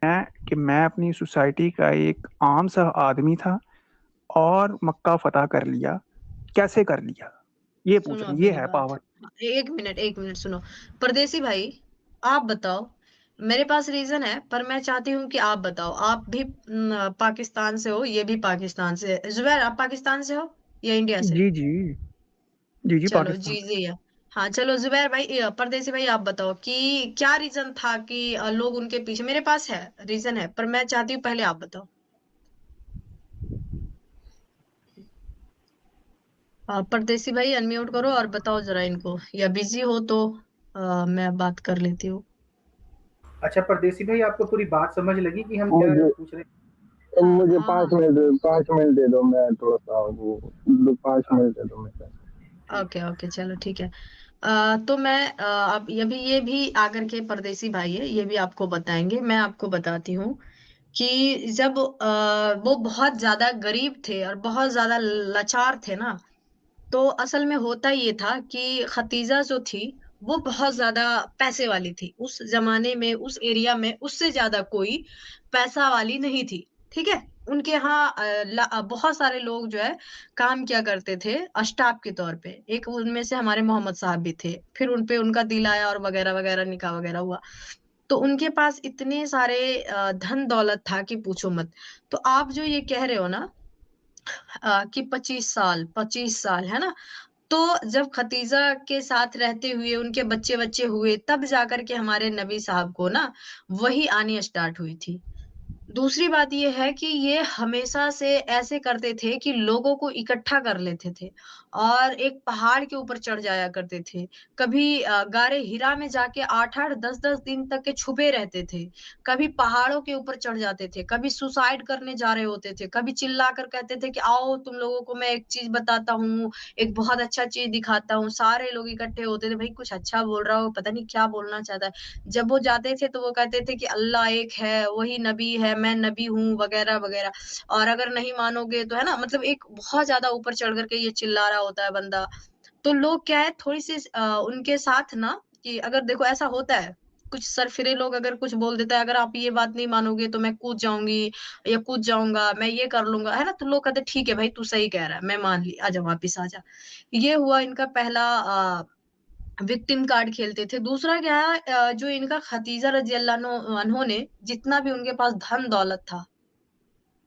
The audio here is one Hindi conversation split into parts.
मैं अपनी सोसाइटी का एक आम सा आदमी था और मक्का फ़तह कर लिया। कैसे कर लिया? ये पूछ सुनो रहे अब हैं, ये मेरी है बात। पावर। 1 मिनट सुनो। परदेसी भाई, आप बताओ। मेरे पास रीज़न है, पर मैं चाहती हूँ कि आप बताओ। आप भी पाकिस्तान से हो, ये भी पाकिस्तान से है। ज़ुबैर, आप पाकिस्तान से हो या इंडिया से? जी, जी। जी, जी, चलो, पाकिस्तान जी, से। जी है। हाँ, चलो ज़ुबैर भाई, परदेसी भाई, आप बताओ कि क्या रीज़न था कि लोग उनके पीछे। मेरे पास है, रीज़न है, पर मैं चाहती हूँ पहले आप बताओ। परदेसी भाई अनम्यूट करो और बताओ ज़रा इनको, या बिज़ी हो तो मैं बात कर लेती हूँ। अच्छा परदेसी भाई, आपको पूरी बात समझ लगी कि हम क्या मुझे पूछ रहे हैं? हाँ, मुझे हाँ, हाँ। 5 मिनट दे दो, मैं थोड़ा सा वो 5 मिनट दे दो मुझे। ओके, ओके, चलो ठीक है। तो मैं अब ये भी आकर के परदेसी भाई है, ये भी आपको बताएँगे। मैं आपको बताती हूँ कि जब वो बहुत ज़्यादा गरीब थे और बहुत ज़्यादा लाचार थे ना, तो असल में होता ये था कि खतीजा जो थी, वो बहुत ज़्यादा पैसे वाली थी। उस ज़माने में, उस एरिया में उससे ज़्यादा कोई पैसा वाली नहीं थी, ठीक है? उनके यहाँ बहुत सारे लोग जो है काम किया करते थे अष्टाप के तौर पे। एक उनमें से हमारे मोहम्मद साहब भी थे। फिर उन पे उनका दिल आया और वगैरह-वगैरह, निकाह वगैरह हुआ। तो उनके पास इतने सारे धन-दौलत था कि पूछो मत। तो आप जो ये कह रहे हो ना कि 25 साल, है ना? तो जब खतीजा के साथ रहते हुए उनके बच्चे-वच्चे हुए, तब जाकर के हमारे नबी साहब को ना वही आनी स्टार्ट हुई थी। दूसरी बात ये है कि ये हमेशा से ऐसे करते थे कि लोगों को इकट्ठा कर लेते थे और एक पहाड़ के ऊपर चढ़ जाया करते थे। कभी गारे हिरा में जाके 8-8, 10-10 दिन तक के छुपे रहते थे। कभी पहाड़ों के ऊपर चढ़ जाते थे, कभी सुसाइड करने जा रहे होते थे, कभी चिल्लाकर कहते थे कि आओ तुम लोगों को मैं एक चीज़ बताता हूँ, एक बहुत अच्छा चीज़ दिखाता हूँ। सारे लोग इकट्ठे होते थे, भाई कुछ अच्छा बोल रहा हो, पता नहीं क्या बोलना चाहता है। जब वो जाते थे तो वो कहते थे कि अल्लाह एक है, वही नबी है, मैं नबी हूँ, वगैरह-वगैरह। और अगर नहीं मानोगे तो है ना, मतलब एक बहुत ज़्यादा ऊपर चढ़ कर के ये चिल्ला रहा होता है बंदा। तो लोग क्या है, थोड़ी-सी उनके साथ ना, कि अगर देखो ऐसा होता है, कुछ सरफिरे लोग अगर कुछ बोल देता है, अगर आप ये बात नहीं मानोगे तो मैं कूद जाऊँगी या कूद जाऊँगा, मैं ये कर लूँगा, है ना? तो लोग कहते हैं ठीक है भाई, तू सही कह रहा है, मैं मान ली, आजा वापिस आजा। ये हुआ इनका पहला विक्टिम कार्ड खेलते थे। दूसरा क्या है, जो इनका खतीजा रज़ी अल्लाह अन्हो ने जितना भी उनके पास धन-दौलत था,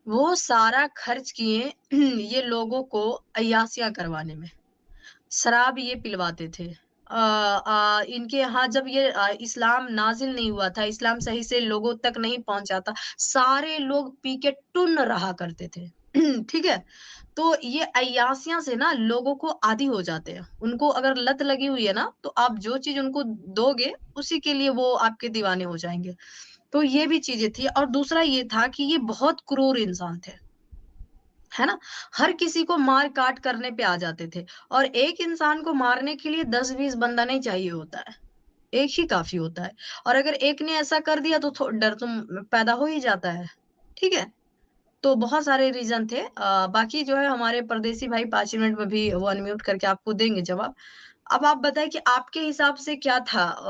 वो सारा खर्च किए ये लोगों को अय्यासियाँ करवाने में। शराब ये पिलवाते थे। इनके यहाँ जब ये इस्लाम नाज़िल नहीं हुआ था, इस्लाम सही से लोगों तक नहीं पहुँचा था, सारे लोग पी के टुन्न रहा करते थे। ठीक है? तो ये अय्यासियाँ से ना लोगों को आदी हो जाते हैं। उनको अगर लत लगी हुई है ना, तो आप जो चीज़ उनको दोगे, उसी के लिए वो आपके दीवाने हो जाएँगे। तो ये भी चीज़ें थी और दूसरा ये था कि ये बहुत क्रूर इंसान थे। है ना? हर किसी को मार-काट करने पे आ जाते थे और एक इंसान को मारने के लिए 10-20 बंदा नहीं चाहिए होता है, एक ही काफ़ी होता है और अगर एक ने ऐसा कर दिया तो डर तो पैदा हो ही जाता है, ठीक है? तो बहुत सारे रीज़न थे। बाकी जो है हमारे परदेसी भाई 5 मिनट में भी वो अनम्यूट करके आपको देंगे जवाब। अब आप बताएँ कि आपके हिसाब से क्या था?